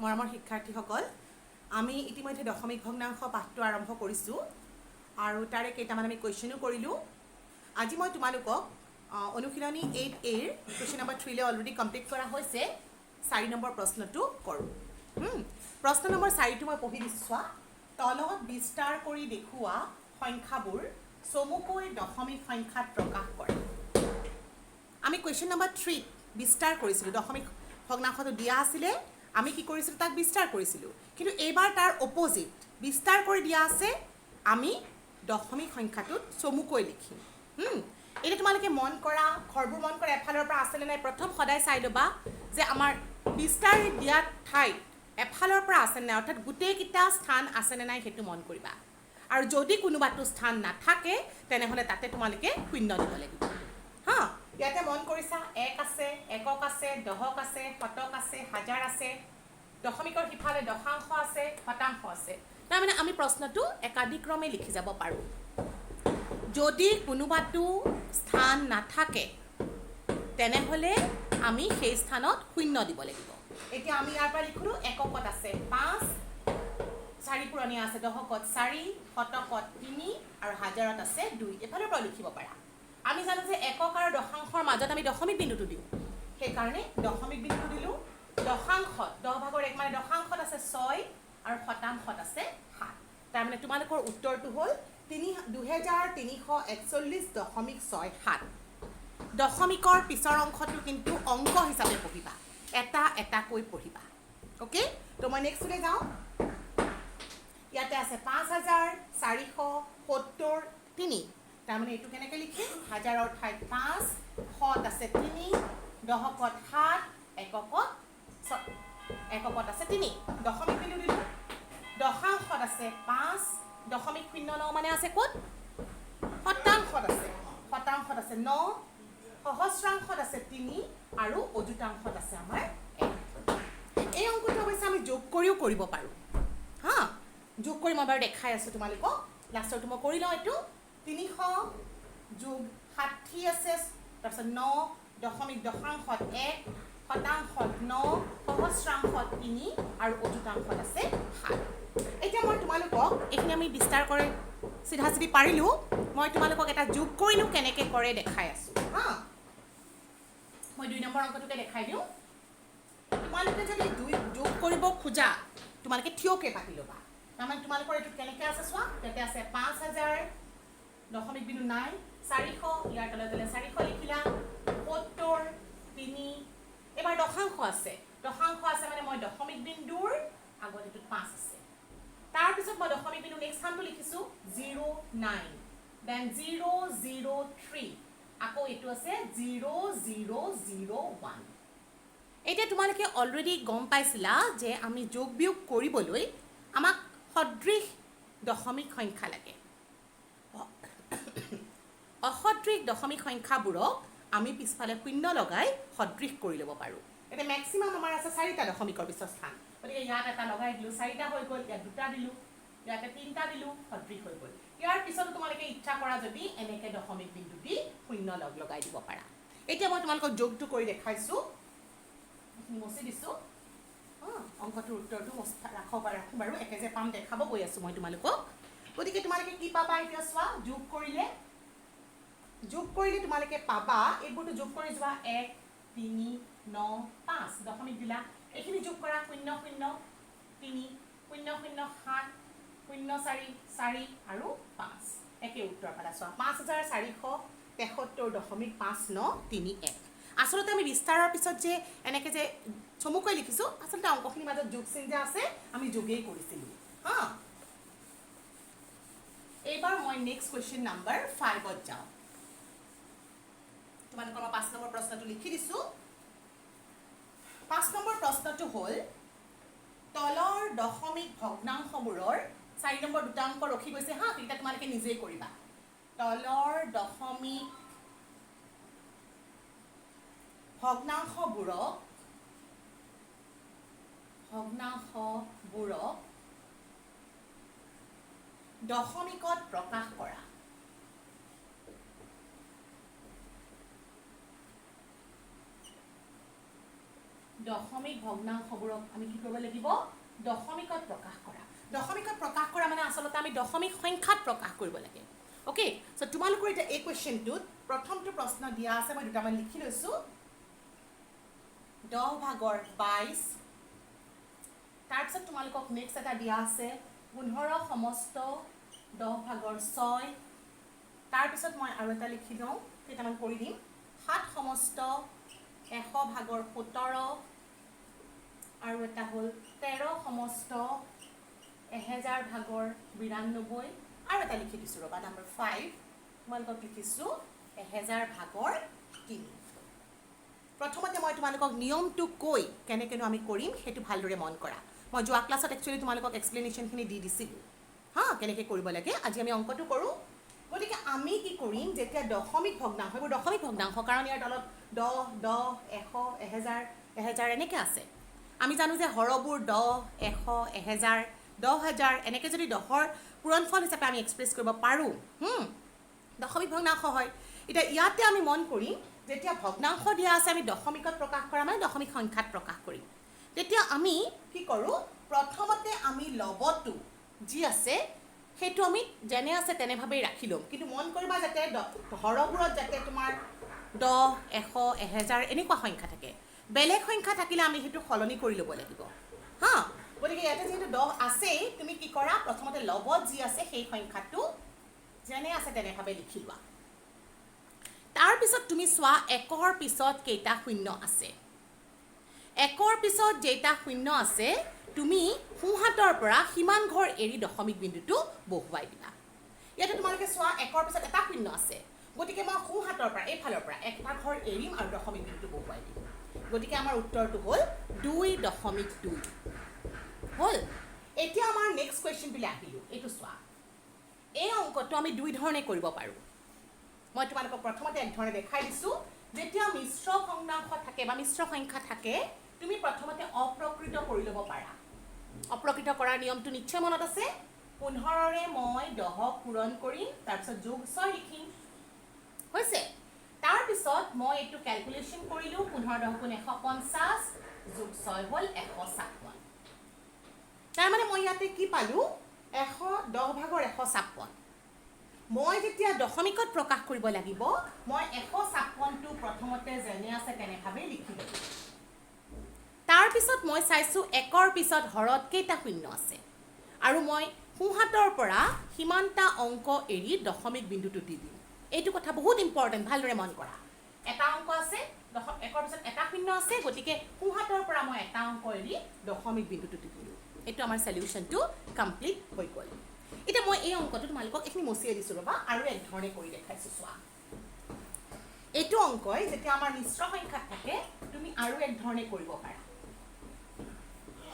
মৰমৰ শিক্ষাৰ্থীসকল, আমি ইতিমধ্যে দশমিক ভগ্নাংশ পাঠটো আৰম্ভ কৰিছোঁ আৰু তাৰে কেইটামান আমি কুৱেশ্যনো কৰিলোঁ। আজি মই তোমালোকক অনুশীলনী 8A ৰ কুৱেশ্যন নম্বৰ 3 অলৰেডি কমপ্লিট কৰা হৈছে। 4 নম্বৰ প্ৰশ্নটো কৰোঁ। প্ৰশ্ন নম্বৰ 4টো মই পঢ়ি দিছোঁ চোৱা। তলত বিস্তাৰ কৰি দেখুওৱা সংখ্যাবোৰ চমুকৈ দশমিক সংখ্যাত প্ৰকাশ কৰে। আমি কুৱেশ্যন নম্বৰ 3 বিস্তাৰ কৰিছিলোঁ। দশমিক ভগ্নাংশটো দিয়া আছিলে, আমি কি কৰিছিলোঁ তাক বিস্তাৰ কৰিছিলোঁ। কিন্তু এইবাৰ তাৰ অপজিট, বিস্তাৰ কৰি দিয়া আছে, আমি দশমিক সংখ্যাটোত চমুকৈ লিখিম। এতিয়া তোমালোকে মন কৰা, ঘৰবোৰ মন কৰা, এফালৰ পৰা আছেনে নাই প্ৰথম সদায় চাই ল'বা যে আমাৰ বিস্তাৰ দিয়া ঠাইত এফালৰ পৰা আছেনে নাই, অৰ্থাৎ গোটেইকেইটা স্থান আছেনে নাই সেইটো মন কৰিবা। আৰু যদি কোনোবাটো স্থান নাথাকে তেনেহ'লে তাতে তোমালোকে শূন্য দিব লাগিব। হা, ইয়াতে মন কৰিছা 1 আছে, একক আছে, দশক আছে, শতক আছে, হাজাৰ আছে, দশমিকৰ সিফালে দশাংশ আছে, শতাংশ আছে। তাৰমানে আমি প্ৰশ্নটো একাধিক্ৰমে লিখি যাব পাৰোঁ। যদি কোনোবাটো স্থান নাথাকে তেনেহ'লে আমি সেই স্থানত শূন্য দিব লাগিব। এতিয়া আমি ইয়াৰ পৰা লিখিলোঁ এককত আছে 5, 4 পুৰণীয়া আছে, দশকত 4, শতকত 3 আৰু হাজাৰত আছে 2। এফালৰ পৰা লিখিব পাৰা। আমি জানো যে একক আৰু দশাংশৰ মাজত আমি দশমিক বিন্দুটো দিওঁ, সেইকাৰণে দশমিক বিন্দুটো দিলোঁ। দশাংশত 10/1 মানে দশাংশত আছে 6 আৰু শতাংশত আছে 7। তাৰমানে তোমালোকৰ উত্তৰটো হ'ল 2341.67। দশমিকৰ পিছৰ অংশটো কিন্তু অংক হিচাপে পঢ়িবা, এটা এটাকৈ পঢ়িবা। অ'কে, তো মই নেক্সটলৈ যাওঁ। ইয়াতে আছে 5473। তাৰমানে এইটো কেনেকৈ লিখিম? হাজাৰৰ ঠাইত 5, শত আছে 3, দশকত 7, এককত আছে 3। দশমিক বিন্দু দিলোঁ। দশাংশত আছে 5, দশমিক 0.9 মানে আছে ক'ত? শতাংশত আছে 9, সহস্ৰাংশত আছে 3 আৰু অযুতাংশত আছে আমাৰ 1। এই অংকটো অৱশ্যে আমি যোগ কৰিও কৰিব পাৰোঁ। হা, যোগ কৰি মই বাৰু দেখাই আছোঁ তোমালোকক। লাষ্টৰটো মই কৰি লওঁ। এইটো 300 যোগ 60 আছে, তাৰপিছত 9, দশমিক দশাংশত 1, শতাংশত 9, সহস্ৰাংশত 3 আৰু অযুতাংশত আছে 7। এতিয়া মই তোমালোকক এইখিনি আমি বিস্তাৰ কৰি চিধা চিধি পাৰিলোঁ। মই তোমালোকক এটা যোগ কৰিলোঁ, কেনেকৈ কৰে দেখাই আছোঁ। হা, মই 2 নম্বৰ অংকটোকে দেখাই দিওঁ। তোমালোকে যদি যোগ কৰিব খোজা তোমালোকে থিয়কৈ পাতি ল'বা। তাৰমানে তোমালোকৰ এইটো কেনেকৈ আছে চোৱা। ইয়াতে আছে 5000, দশমিক বিন্দু নাই, 400, ইয়াৰ তলে তলে 400 লিখিলা, 70, 3। এবাৰ দশাংশ আছে মানে মই দশমিক বিন্দুৰ আগত এইটোত 5 আছে। তাৰপিছত মই দশমিক বিন্দু নেক্সট স্থানটো লিখিছোঁ 09, দেন 003, আকৌ এইটো আছে 0001। এতিয়া তোমালোকে অলৰেডি গম পাইছিলা যে আমি যোগ বিয়োগ কৰিবলৈ আমাক সদৃশ দশমিক সংখ্যা লাগে। অসদৃশ দশমিক সংখ্যাবোৰক আমি পিছফালে শূন্য লগাই সদৃশ কৰি ল'ব পাৰোঁ। এতিয়া মেক্সিমাম আমাৰ আছে 4টা দশমিকৰ পিছত স্থান, গতিকে ইয়াত এটা লগাই দিলোঁ, 4টা হৈ গ'ল। ইয়াত 2টা দিলোঁ, ইয়াতে 3টা দিলোঁ, সদৃশ হৈ গ'ল। ইয়াৰ পিছতো তোমালোকে ইচ্ছা কৰা যদি এনেকৈ দশমিক বিন্দু দি শূন্য লগাই দিব পাৰা। এতিয়া মই তোমালোকক যোগটো কৰি দেখাইছোঁ, মচি দিছোঁ। অংকটোৰ উত্তৰটো ৰাখোঁ বাৰু, একে যে পাম দেখাব গৈ আছোঁ মই তোমালোকক। গতিকে তোমালোকে কি পাবা এতিয়া চোৱা। যোগ কৰিলে তোমালোকে পাবা, এইবোৰতো যোগ কৰি যোৱা 1, 3, 9, 5, দশমিক দিলা। এইখিনি যোগ কৰা 003, 007, 04 আৰু 5। একে উত্তৰ পালা চোৱা, 5473.5931। আচলতে আমি বিস্তাৰৰ পিছত যে এনেকৈ যে চমুকৈ লিখিছোঁ, আচলতে অংকখিনিৰ মাজত যোগ চিন যে আছে, আমি যোগেই কৰিছিলোঁ। হা, এইবাৰ মই নেক্সট কুৱেশ্যন নম্বৰ 5ত যাওঁ। তোমালোকৰ মই 5 নম্বৰ প্ৰশ্নটো লিখি দিছোঁ। 5 নম্বৰ প্ৰশ্নটো হ'ল, তলৰ দশমিক ভগ্নাংশবোৰৰ 4 নম্বৰ 2টা অংক ৰখি গৈছে। হা, সেইকেইটা তোমালোকে নিজেই কৰিবা। তলৰ দশমিক ভগ্নাংশবোৰক দশমিকত প্ৰকাশ কৰা। দশমিক ভগ্নাংশবোৰক আমি কি কৰিব লাগিব দশমিকত প্ৰকাশ কৰা দশমিকত প্ৰকাশ কৰা মানে আসলতে আমি দশমিক সংখ্যাত প্ৰকাশ কৰিব লাগে ওকে সো তোমালোকৰ এটা এই কোৱেশ্চনটোত প্ৰথমটো প্ৰশ্ন দিয়া আছে মই দুটামান লিখি লৈছো 10 ভাগৰ 22 তাৰপিছত তোমালোকক নেক্সট এটা দিয়া আছে 15 সমস্ত 10 ভাগৰ 6 তাৰপিছত মই আৰু এটা লিখি লওঁ কেইটামান কৰি দিম 7 সমস্ত 100 ভাগৰ 17 আৰু এটা হ'ল 13 সমস্ত 1000 ভাগৰ 92 আৰু এটা লিখি দিছোঁ ৰবা নম্বৰ 5 তোমালোকক লিখিছোঁ 1000 ভাগৰ 3 প্ৰথমতে মই তোমালোকক নিয়মটো কৈ কেনেকেনো আমি কৰিম সেইটো ভালদৰে মন কৰা মই যোৱা ক্লাছত একচুৱেলি তোমালোকক এক্সপ্লেনেশ্যনখিনি দি দিছিলোঁ হা কেনেকৈ কৰিব লাগে আজি আমি অংকটো কৰোঁ গতিকে আমি কি কৰিম যেতিয়া দশমিক ভগ্নাংশ এইবোৰ দশমিক ভগ্নাংশ কাৰণ ইয়াৰ তলত 10 10 100 1000 1000 এনেকৈ আছে আমি জানো যে হৰবোৰ 10 100 1000 10000 এনেকৈ যদি 10ৰ পূৰণফল হিচাপে আমি এক্সপ্ৰেছ কৰিব পাৰোঁ দশমিক ভগ্নাংশ হয় এতিয়া ইয়াতে আমি মন কৰিম যেতিয়া ভগ্নাংশ দিয়া আছে আমি দশমিকত প্ৰকাশ কৰা মানে দশমিক সংখ্যাত প্ৰকাশ কৰিম তেতিয়া আমি কি কৰোঁ প্ৰথমতে আমি লবটো যি আছে সেইটো আমি যেনে আছে তেনেভাৱেই ৰাখি ল'ম কিন্তু মন কৰিবা যাতে হৰবোৰত যাতে তোমাৰ 10 100 1000 এনেকুৱা সংখ্যা থাকে বেলেগ সংখ্যা থাকিলে আমি সেইটো সলনি কৰি ল'ব লাগিব হা গতিকে ইয়াতে যিহেতু 10 আছেই তুমি কি কৰা প্ৰথমতে লবত যি আছে সেই সংখ্যাটো যেনে আছে তেনেভাৱে লিখি লোৱা তাৰপিছত তুমি চোৱা 1ৰ পিছত কেইটা শূন্য আছে 1ৰ পিছত যেইটা শূন্য আছে তুমি সোঁহাতৰ পৰা সিমান ঘৰ এৰি দশমিক বিন্দুটো বহুৱাই দিবা ইয়াতে তোমালোকে চোৱা 1ৰ পিছত এটা শূন্য আছে গতিকে মই সোঁহাতৰ পৰা এইফালৰ পৰা এটা ঘৰ এৰিম আৰু দশমিক বিন্দুটো বহুৱাই দিম গতিকে আমাৰ উত্তৰটো হ'ল 2.2 হ'ল এতিয়া আমাৰ নেক্সট কুৱেশ্যনটোলৈ আহিলোঁ এইটো চোৱা এই অংকটো আমি দুই ধৰণে কৰিব পাৰোঁ মই তোমালোকক প্ৰথমতে এক ধৰণে দেখাই দিছোঁ যেতিয়া মিশ্ৰ ভগ্নাংশ থাকে বা মিশ্ৰ সংখ্যা থাকে তুমি প্ৰথমতে অপ্ৰকৃত কৰি ল'ব পাৰা অপ্ৰকৃত কৰাৰ নিয়মটো নিশ্চয় মনত আছে 15ৰে মই 10ক পূৰণ কৰিম তাৰপিছত যোগ 6 লিখিম হৈছে তাৰপিছত মই এইটো কেলকুলেশ্যন কৰিলোঁ 15 10 গুণ 150 যোগ 6 হ'ল 156 তাৰমানে মই ইয়াতে কি পালোঁ 110 ভাগৰ 156 মই যেতিয়া দশমিকত প্ৰকাশ কৰিব লাগিব মই 156টো প্ৰথমতে যেনে আছে তেনেভাৱে লিখি ল'লোঁ তাৰপিছত মই চাইছোঁ 1ৰ পিছত হৰত কেইটা শূন্য আছে আৰু মই সোঁহাতৰ পৰা সিমানটা অংক এৰি দশমিক বিন্দুটো দি দিম এইটো কথা বহুত ইম্পৰ্টেণ্ট ভালদৰে মন কৰা এটা অংক আছে 1ৰ পিছত এটা শূন্য আছে গতিকে সোঁহাতৰ পৰা মই এটা অংক এৰি দশমিক বিন্দুটো দি দিলোঁ এইটো আমাৰ সলিউশ্যনটো কমপ্লিট হৈ গ'ল এতিয়া মই এই অংকটো তোমালোকক এইখিনি মচিয়াই দিছোঁ ৰ'বা আৰু এক ধৰণে কৰি দেখাইছোঁ চোৱা এইটো অংকই যেতিয়া আমাৰ মিশ্ৰ সংখ্যাত থাকে তুমি আৰু এক ধৰণে কৰিব পাৰা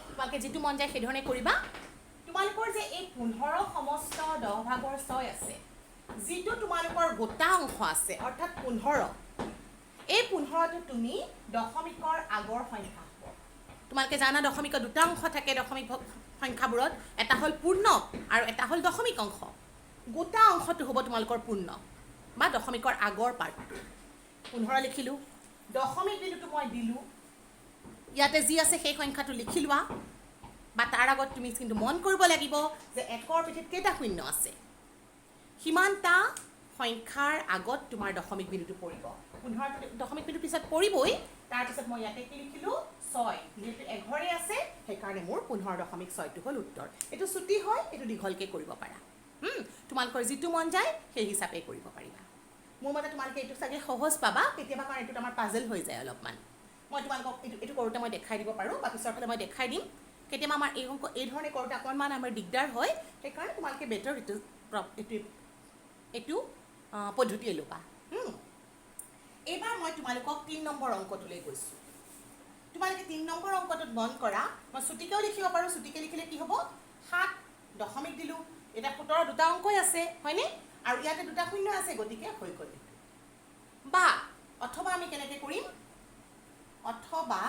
তোমালোকে যিটো মন যায় সেই ধৰণে কৰিবা তোমালোকৰ যে এই 15 সমস্ত 10 ভাগৰ 6 আছে যিটো তোমালোকৰ গোটা অংশ আছে অৰ্থাৎ 15 এই 15টো তুমি দশমিকৰ আগৰ সংখ্যা হ'ব তোমালোকে জানা দশমিকৰ দুটা অংশ থাকে দশমিক সংখ্যাবোৰত এটা হ'ল পূৰ্ণ আৰু এটা হ'ল দশমিক অংশ গোটা অংশটো হ'ব তোমালোকৰ পূৰ্ণ বা দশমিকৰ আগৰ পাৰ্টটো 15 লিখিলোঁ দশমিক বিন্দুটো মই দিলোঁ ইয়াতে যি আছে সেই সংখ্যাটো লিখি লোৱা বা তাৰ আগত তুমি কিন্তু মন কৰিব লাগিব যে 1ৰ পিঠিত কেইটা শূন্য আছে সিমানটা সংখ্যাৰ আগত তোমাৰ দশমিক বিন্দুটো পৰিব 15 দশমিক বিন্দুৰ পিছত পৰিবই তাৰপিছত মই ইয়াতে কি লিখিলোঁ 6 যিহেতু 1ঘৰে আছে সেইকাৰণে মোৰ 15.6টো হ'ল উত্তৰ এইটো ছুটি হয় এইটো দীঘলকৈ কৰিব পাৰা তোমালোকৰ যিটো মন যায় সেই হিচাপে কৰিব পাৰিবা মোৰ মতে তোমালোকে এইটো চাগে সহজ পাবা কেতিয়াবা কাৰণ এইটোত আমাৰ পাজল হৈ যায় অলপমান মই তোমালোকক এইটো কৰোঁতে মই দেখাই দিব পাৰোঁ বা পিছৰ ফালে মই দেখাই দিম কেতিয়াবা আমাৰ এই অংক এই ধৰণে কৰোঁতে অকণমান আমাৰ দিগদাৰ হয় সেইকাৰণে তোমালোকে বেটাৰ এইটো পদ্ধতিয়ে ল'বা এইবাৰ মই তোমালোকক 3 নম্বৰ অংকটোলৈ গৈছোঁ তোমালোকে 3 নম্বৰ অংকটোত মন কৰা মই ছুটিকেও লিখিব পাৰোঁ ছুটিকে লিখিলে কি হ'ব 7 দশমিক দিলোঁ এটা 17 দুটা অংকই আছে হয়নে আৰু ইয়াতে দুটা শূন্য আছে গতিকে হৈ গ'ল বা অথবা আমি কেনেকৈ কৰিম অথবা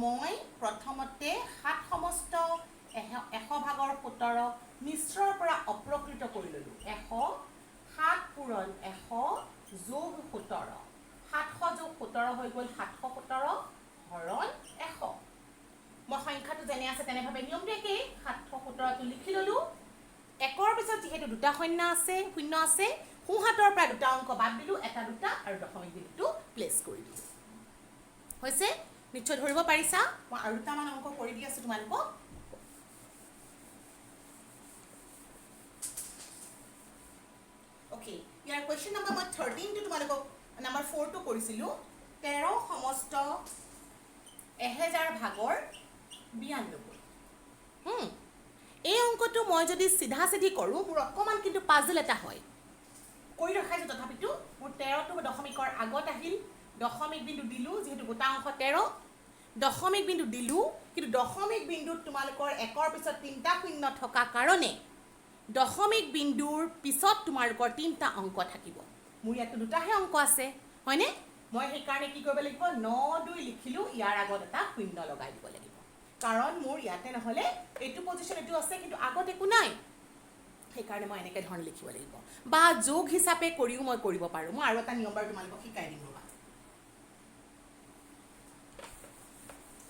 মই প্ৰথমতে 7 সমস্ত 100 ভাগৰ 17 মিশ্ৰৰ পৰা অপ্ৰকৃত কৰি ল'লোঁ 100 7 পূৰণ 100 যোগ 17 700 যোগ 17 হৈ গ'ল 717 হৰণ 100 তেনেভাৱে নিয়মটো একেই 717টো লিখি ল'লোঁ একৰ পিছত যিহেতু দুটা শূন্য আছে সোঁহাতৰ পৰা দুটা অংক বাদ দিলোঁ এটা দুটা আৰু দশমিক বিন্দুটো প্লেচ কৰি দিলোঁ হৈছে নিশ্চয় ধৰিব পাৰিছা মই আৰু দুটামান অংক কৰি দি আছোঁ তোমালোকক অ'কে ইয়াৰ কুৱেশ্যন নম্বৰ মই 13টো তোমালোকক নম্বৰ 4টো কৰিছিলোঁ 13 সমস্ত 1000 ভাগৰ 92 এই অংকটো মই যদি চিধা চিধি কৰোঁ মোৰ অকণমান কিন্তু পাজল এটা হয় কৰি ৰখাইছোঁ তথাপিতো মোৰ 13টো দশমিকৰ আগত আহিল দশমিক বিন্দু দিলোঁ যিহেতু গোটা অংশ 13 দশমিক বিন্দু দিলোঁ কিন্তু দশমিক বিন্দুত তোমালোকৰ একৰ পিছত তিনিটা শূন্য থকা কাৰণে দশমিক বিন্দুৰ পিছত তোমালোকৰ তিনিটা অংক থাকিব মোৰ ইয়াতো দুটাহে অংক আছে হয়নে মই সেইকাৰণে কি কৰিব লাগিব 92 লিখিলোঁ ইয়াৰ আগত এটা শূন্য লগাই দিব লাগিব কাৰণ মোৰ ইয়াতে নহ'লে এইটো পজিশ্যন এইটো আছে কিন্তু আগত একো নাই সেইকাৰণে মই এনেকৈ ধৰণে লিখিব লাগিব বা যোগ হিচাপে কৰিও মই কৰিব পাৰোঁ মই আৰু এটা নিয়ম বাৰু তোমালোকক শিকাই দিম ৰ'বা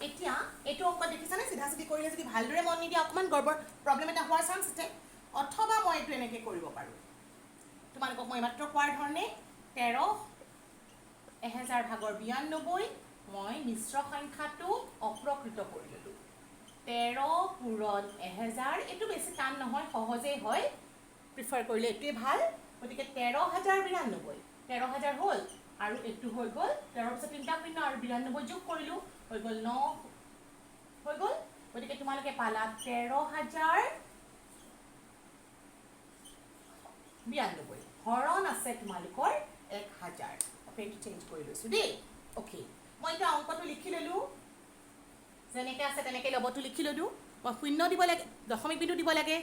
এতিয়া এইটো অংক দেখিছানে চিধা চিধি কৰিলে যদি ভালদৰে মন নিদিয়া অকণমান গৰ্বৰ প্ৰব্লেম এটা হোৱাৰ চান্স আছে অথবা মই এইটো এনেকৈ কৰিব পাৰোঁ তোমালোকক মই মাত্ৰ কোৱাৰ ধৰণে 13 1000 ভাগৰ 92 মই মিশ্ৰ সংখ্যাটো অপ্ৰকৃত কৰি ল'লোঁ 13 পূৰণ 1000 এইটো বেছি টান নহয় সহজেই হয় প্ৰিফাৰ কৰিলে এইটোৱে ভাল গতিকে 13092 13000 হ'ল আৰু এইটো হৈ গ'ল 13 পিছত তিনিটা শূন্য আৰু 92 যোগ কৰিলোঁ হৈ গ'ল 9 হৈ গ'ল গতিকে তোমালোকে পালা 13092 হৰণ আছে তোমালোকৰ 1000 এইটো চেঞ্জ কৰি লৈছোঁ দেই অ'কে মই এতিয়া অংকটো লিখি ল'লোঁ যেনেকৈ আছে তেনেকৈ ল'বটো লিখি ল'লোঁ মই শূন্য দিব লাগে দশমিক বিন্দু দিব লাগে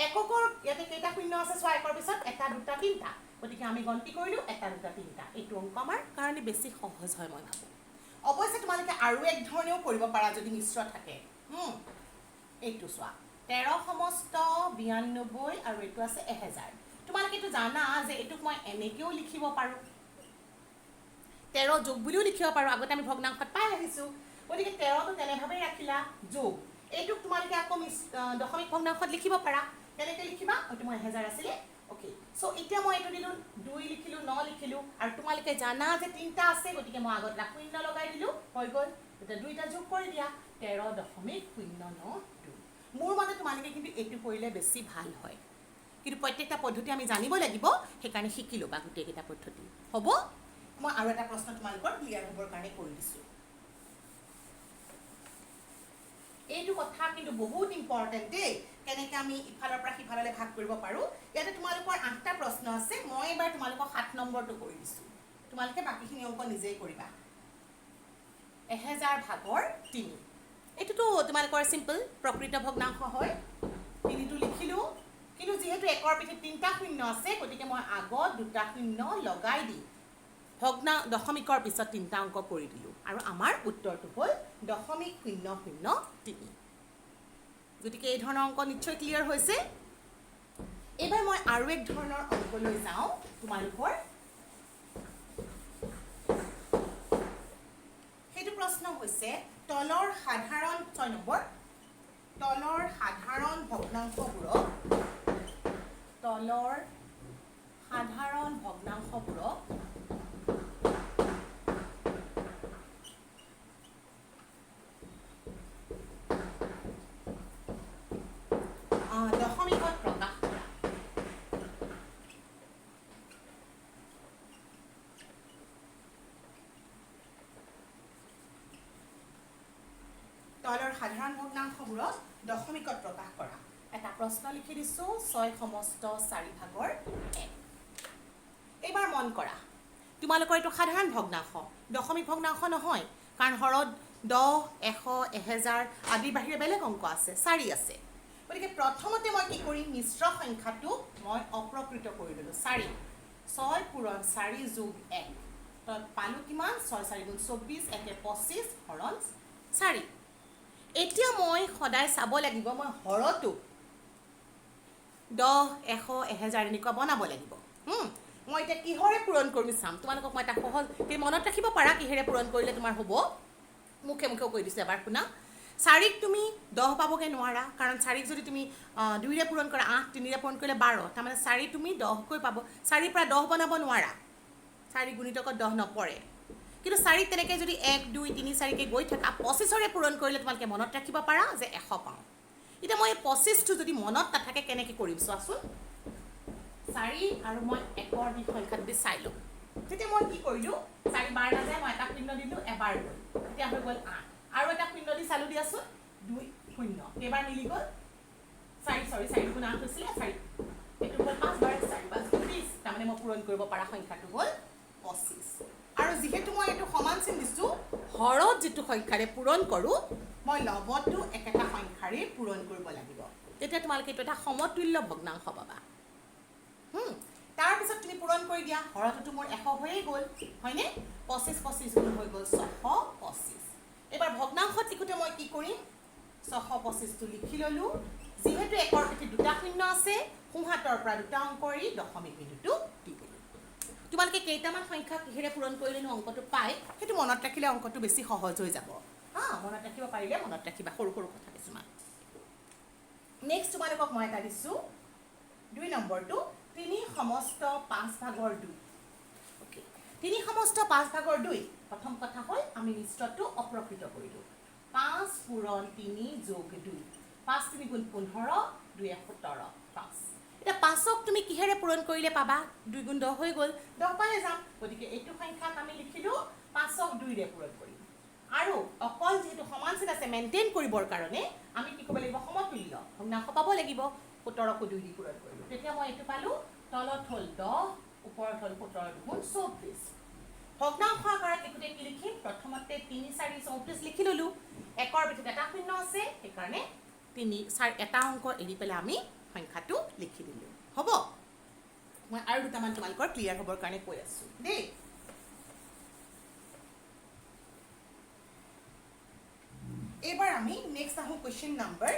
এককৰ ইয়াতে কেইটা শূন্য আছে চোৱা একৰ পিছত এটা দুটা তিনিটা গতিকে আমি গন্তি কৰিলোঁ এটা দুটা তিনিটা এইটো অংক আমাৰ কাৰণে বেছি সহজ হয় মই ভাবোঁ অৱশ্যে তোমালোকে আৰু এক ধৰণেও কৰিব পাৰা যদি মিশ্ৰ থাকে এইটো চোৱা 13 সমস্ত 92 আৰু এইটো আছে 1000 তোমালোকে এইটো জানা যে এইটোক মই এনেকৈও লিখিব পাৰোঁ 13 যোগ বুলিও লিখিব পাৰোঁ আগতে আমি ভগ্নাংশত পাই আহিছোঁ গতিকে 13টো তেনেভাৱেই ৰাখিলা যোগ এইটোক তোমালোকে আকৌ দশমিক ভগ্নাংশত লিখিব পাৰা কেনেকৈ লিখিবা এইটো মই 1000 আছিলে অ'কে চ' এতিয়া মই এইটো দিলোঁ 2 লিখিলোঁ 9 লিখিলোঁ আৰু তোমালোকে জানা যে তিনিটা আছে গতিকে মই আগত এটা শূন্য লগাই দিলোঁ হৈ গ'ল এতিয়া দুইটা যোগ কৰি দিয়া 13.092 মোৰ মতে তোমালোকে কিন্তু এইটো কৰিলে বেছি ভাল হয় কিন্তু প্ৰত্যেকটা পদ্ধতি আমি জানিব লাগিব সেইকাৰণে শিকি ল'বা গোটেইকেইটা পদ্ধতি হ'ব মই আৰু এটা প্ৰশ্ন তোমালোকৰ ক্লিয়াৰ হ'বৰ কাৰণে কৰি দিছোঁ এইটো কথা কিন্তু বহুত ইম্পৰ্টেণ্ট দেই কেনেকৈ আমি ইফালৰ পৰা সিফাললৈ ভাগ কৰিব পাৰোঁ ইয়াতে তোমালোকৰ 8টা প্ৰশ্ন আছে মই এবাৰ তোমালোকক 7 নম্বৰটো কৰি দিছোঁ তোমালোকে বাকীখিনি অংক নিজেই কৰিবা 1000 ভাগৰ 3 এইটোতো তোমালোকৰ চিম্পল প্ৰকৃত ভগ্নাংশ হয় 3টো লিখিলোঁ কিন্তু যিহেতু একৰ পিঠিত তিনিটা শূন্য আছে গতিকে মই আগত দুটা শূন্য লগাই দি দশমিকৰ পিছত তিনিটা অংক কৰি দিলোঁ আৰু আমাৰ উত্তৰটো হ'ল 0.003 গতিকে এই ধৰণৰ অংক নিশ্চয় ক্লিয়াৰ হৈছে এইবাৰ মই আৰু এক ধৰণৰ অংকলৈ যাওঁ তোমালোকৰ সেইটো প্ৰশ্ন হৈছে তলৰ সাধাৰণ 6 নম্বৰ তলৰ সাধাৰণ ভগ্নাংশবোৰক দশমিকত প্ৰকাশ কৰা তলৰ সাধাৰণ ভগ্নাংশবোৰক দশমিকত প্ৰকাশ কৰা এটা প্ৰশ্ন লিখি দিছোঁ 6 সমস্ত 4 ভাগৰ 1 এইবাৰ মন কৰা তোমালোকৰ এইটো সাধাৰণ ভগ্নাংশ দশমিক ভগ্নাংশ নহয় কাৰণ হৰত 10 100 1000 আদিৰ বাহিৰে বেলেগ অংক আছে 4 আছে গতিকে প্ৰথমতে মই কি কৰিম মিশ্ৰ সংখ্যাটো মই অপ্ৰকৃত কৰি দিলোঁ 4 6 পূৰণ 4 যোগ 1 তই পালোঁ কিমান 6 4 গুণ 24 1 25 হৰণ 4 এতিয়া মই সদায় চাব লাগিব মই হৰটো 10 100 1000 এনেকুৱা বনাব লাগিব মই এতিয়া কিহৰে পূৰণ কৰিম চাম তোমালোকক মই এটা সহজ মনত ৰাখিব পাৰা কিহেৰে পূৰণ কৰিলে তোমাৰ হ'ব মুখে মুখেও কৈ দিছোঁ এবাৰ শুনা 4ক তুমি 10 পাবগৈ নোৱাৰা, কাৰণ 4ক যদি তুমি 2ৰে পূৰণ কৰা 8, 3ৰে পূৰণ কৰিলে 12, তাৰমানে 4 তুমি 10কৈ পাব, 4ৰ পৰা 10 বনাব নোৱাৰা, 4 গুণিতকত 10 নপৰে। কিন্তু 4ক তেনেকৈ যদি 1, 2, 3, 4কৈ গৈ থকা 25ৰে পূৰণ কৰিলে তোমালোকে মনত ৰাখিব পাৰা যে 100 পাওঁ। এতিয়া মই 25টো যদি মনত নাথাকে কেনেকৈ কৰিম চোৱাচোন। 4 আৰু মই 1ৰ দি সংখ্যাটো দি চাই লওঁ। তেতিয়া মই কি কৰিলোঁ, 4 বাৰ নাযায়, মই এটা শূন্য দিলোঁ, এবাৰ গ'ল, তেতিয়া হৈ গ'ল 8। আৰু এটা শূন্য দি চালোঁ দিয়াচোন, 2 0, কেইবাৰ মিলি গ'ল 4 গুণ 8 হৈছিলে 4, এইটো হ'ল 5 বাৰ, 4 5 20, তাৰমানে মই পূৰণ কৰিব পৰা সংখ্যাটো হ'ল 25। আৰু যিহেতু মই এইটো সমান চিন দিছোঁ, হৰত যিটো সংখ্যাৰে পূৰণ কৰোঁ মই লবটো একেটা সংখ্যাৰে পূৰণ কৰিব লাগিব, তেতিয়া তোমালোকে এইটো এটা সমতুল্য ভগ্নাংশ পাবা। তাৰপিছত তুমি পূৰণ কৰি দিয়া, হৰততো মোৰ 100 হৈয়ে গ'ল, হয়নে? 25 25 গুণ হৈ গ'ল 625। এবাৰ ভগ্নাংশত লিখোঁতে মই কি কৰিম, 625টো লিখি ল'লোঁ। যিহেতু 1ৰ পিঠিত 2টা শূন্য আছে, সোঁহাতৰ পৰা 2টা অংক এৰি দশমিক বিন্দুটো দি দিলোঁ। তোমালোকে কেইটামান সংখ্যা কিহেৰে পূৰণ কৰিলেনো অংকটো পায়, সেইটো মনত ৰাখিলে অংকটো বেছি সহজ হৈ যাব। মনত ৰাখিব পাৰিলে মনত ৰাখিবা, সৰু সৰু কথা কিছুমান। নেক্সট তোমালোকক মই এটা দিছোঁ, 2 নম্বৰটো 3 সমস্ত 5/2। অ'কে, 3 সমস্ত 5/2। প্ৰথম কথা হ'ল আমি মিশ্ৰটো অপ্ৰকৃত কৰিলোঁ। 5 পূৰণ 3 যোগ 2, 5 3 গুণ 15, 2 17, 5। এতিয়া 5ক তুমি কিহেৰে পূৰণ কৰিলে পাবা, 2 গুণ 10 হৈ গ'ল, 10 পালে যাম, গতিকে এইটো সংখ্যাক আমি লিখিলোঁ 5ক 2ৰে পূৰণ কৰিম। আৰু অকল যিহেতু সমান চিন আছে মেইনটেইন কৰিবৰ কাৰণে আমি কি কৰিব লাগিব, সমতুল্য ভগ্নাংশ পাব লাগিব। 17কো 2 দি পূৰণ কৰিলোঁ, তেতিয়া মই এইটো পালোঁ, তলত হ'ল 10, ওপৰত হ'ল 17 গুণ 34। ভগ্নাংশ আকাৰত লিখোঁতে কি লিখিম, প্ৰথমতে 3 4 34 লিখি ল'লোঁ। 1ৰ পিছত এটা শূন্য আছে, সেইকাৰণে 3 4 এটা অংক এৰি পেলাই আমি সংখ্যাটো লিখি দিলোঁ। হ'ব, মই আৰু দুটামান তোমালোকৰ ক্লিয়াৰ হ'বৰ কাৰণে কৈ আছোঁ দেই। এইবাৰ আমি নেক্সট আহোঁ কুৱেশ্যন নম্বৰ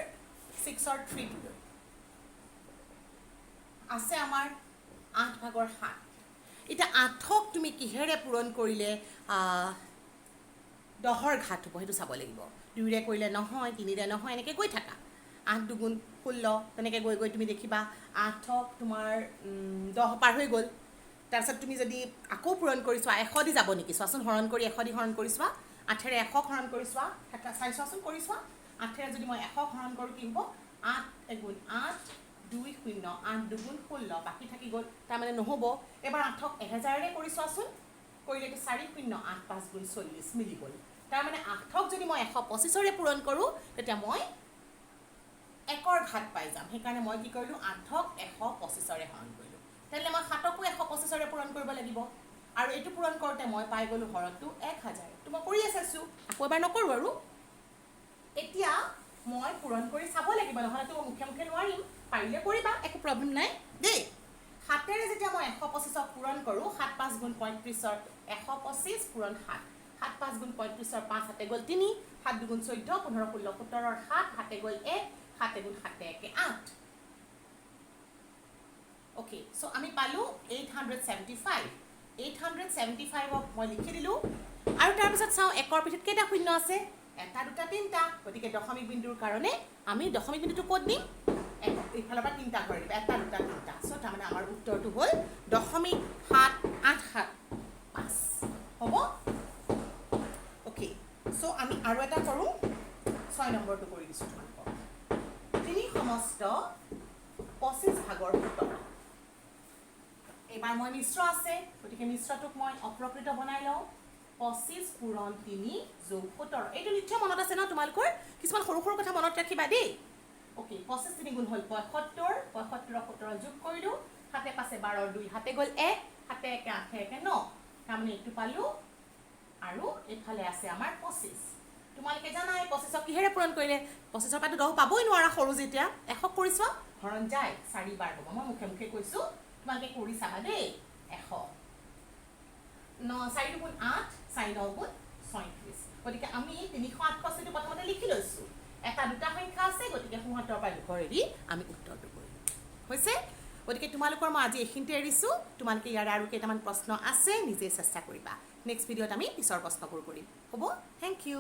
6ৰ 3টোলৈ। আছে আমাৰ 8/7। এতিয়া 8ক তুমি কিহেৰে পূৰণ কৰিলে 10ৰ ঘাত হ'ব সেইটো চাব লাগিব। 2ৰে কৰিলে নহয়, 3ৰে নহয়, এনেকৈ গৈ থাকা। 8 2 গুণ 16, তেনেকৈ গৈ গৈ তুমি দেখিবা 8ক তোমাৰ 10 পাৰ হৈ গ'ল। তাৰপিছত তুমি যদি আকৌ পূৰণ কৰি চোৱা, 100 দি যাব নেকি চোৱাচোন, হৰণ কৰি 100 দি হৰণ কৰি চোৱা, 8ৰে 100ক হৰণ কৰি চোৱা, চাই চোৱাচোন কৰি চোৱা। 8ৰে যদি মই 100ক হৰণ কৰোঁ কি হ'ব, 8 1 8, 2 0, 8 2 গুণ 16, বাকী থাকি গ'ল, তাৰমানে নহ'ব। এবাৰ 8ক 1000ৰে কৰি চোৱাচোন, কৰিলেতো 4 0 8 5 গুণ 40 মিলি গ'ল। তাৰমানে 8ক যদি মই 125ৰে পূৰণ কৰোঁ তেতিয়া মই 1ৰ ঘাত পাই যাম, সেইকাৰণে মই কি কৰিলোঁ, 8ক 125ৰে হৰণ কৰিলোঁ। তেনেহ'লে মই 7কো 125ৰে পূৰণ কৰিব লাগিব, আৰু এইটো পূৰণ কৰোঁতে মই পাই গ'লোঁ হৰটো 1000। তো মই কৰিয়ে চাইছোঁ, আকৌ এবাৰ নকৰোঁ আৰু। এতিয়া মই পূৰণ কৰি চাব লাগিব, নহ'লেতো মই মুখে মুখে নোৱাৰিম, পাৰিলে কৰিবা, একো প্ৰব্লেম নাই দেই। 7ৰে যেতিয়া মই 125ক পূৰণ কৰোঁ, 7 5 গুণ 35ৰ 125 পূৰণ 7, 7 5 গুণ 35ৰ 5 হাতে গ'ল 3, 7 2 গুণ 14, 15 16 17ৰ 7 হাতে গ'ল 1, 7 গুণ 7 1 8। অ'কে, চ' আমি পালোঁ 875। 875ক মই লিখি দিলোঁ। আৰু তাৰপিছত চাওঁ 1ৰ পিছত কেইটা শূন্য আছে, 1 2 3টা, গতিকে দশমিক বিন্দুৰ কাৰণে আমি দশমিক বিন্দুটো ক'ত দিম, এইফালৰ পৰা 3টা ঘৰ দিব, 1 2 3টা। চ' তাৰমানে আমাৰ উত্তৰটো হ'ল 0.78785। হ'ব, অ'কে। চ' আমি আৰু এটা কৰোঁ, 6 নম্বৰটো কৰি দিছোঁ তোমালোকক। 3 সমস্ত 25/17। এইবাৰ মই মিশ্ৰ আছে, গতিকে মিশ্ৰটোক মই অপ্ৰকৃত বনাই লওঁ। 25 পূৰণ 3 যোগ 17, এইটো নিশ্চয় মনত আছে ন তোমালোকৰ, কিছুমান সৰু সৰু কথা মনত ৰাখিবা দেই। অ'কে, 25 3 গুণ হ'ল 75, 75ৰ 17 যোগ কৰিলোঁ, 7 5 12ৰ 2 হাতে গ'ল 1, 7 1 8 1 9, তাৰমানে এইটো পালোঁ। আৰু এইফালে আছে আমাৰ 25। তোমালোকে জানাই 25ক কিহেৰে পূৰণ কৰিলে, 25ৰ পৰাতো 10 পাবই নোৱাৰা, সৰু যেতিয়া। 100ক কৰি চোৱা, হৰণ যায় 4 বাৰ হ'ব, মই মুখে মুখে কৈছোঁ, তোমালোকে কৰি চাবা দেই। 100 4 গুণ 8, 4 9 গুণ 36, গতিকে আমি 368টো প্ৰথমতে লিখি লৈছোঁ। এটা দুটা সংখ্যা আছে, গতিকে সোঁহাতৰ পৰা দুঘৰ এৰি আমি উত্তৰটো কৰিলোঁ। হৈছে, গতিকে তোমালোকৰ মই আজি এইখিনিতে এৰিছোঁ। তোমালোকে ইয়াৰ আৰু কেইটামান প্ৰশ্ন আছে, নিজে চেষ্টা কৰিবা। নেক্সট ভিডিঅ'ত আমি পিছৰ প্ৰশ্নবোৰ কৰিম। হ'ব, থেংক ইউ।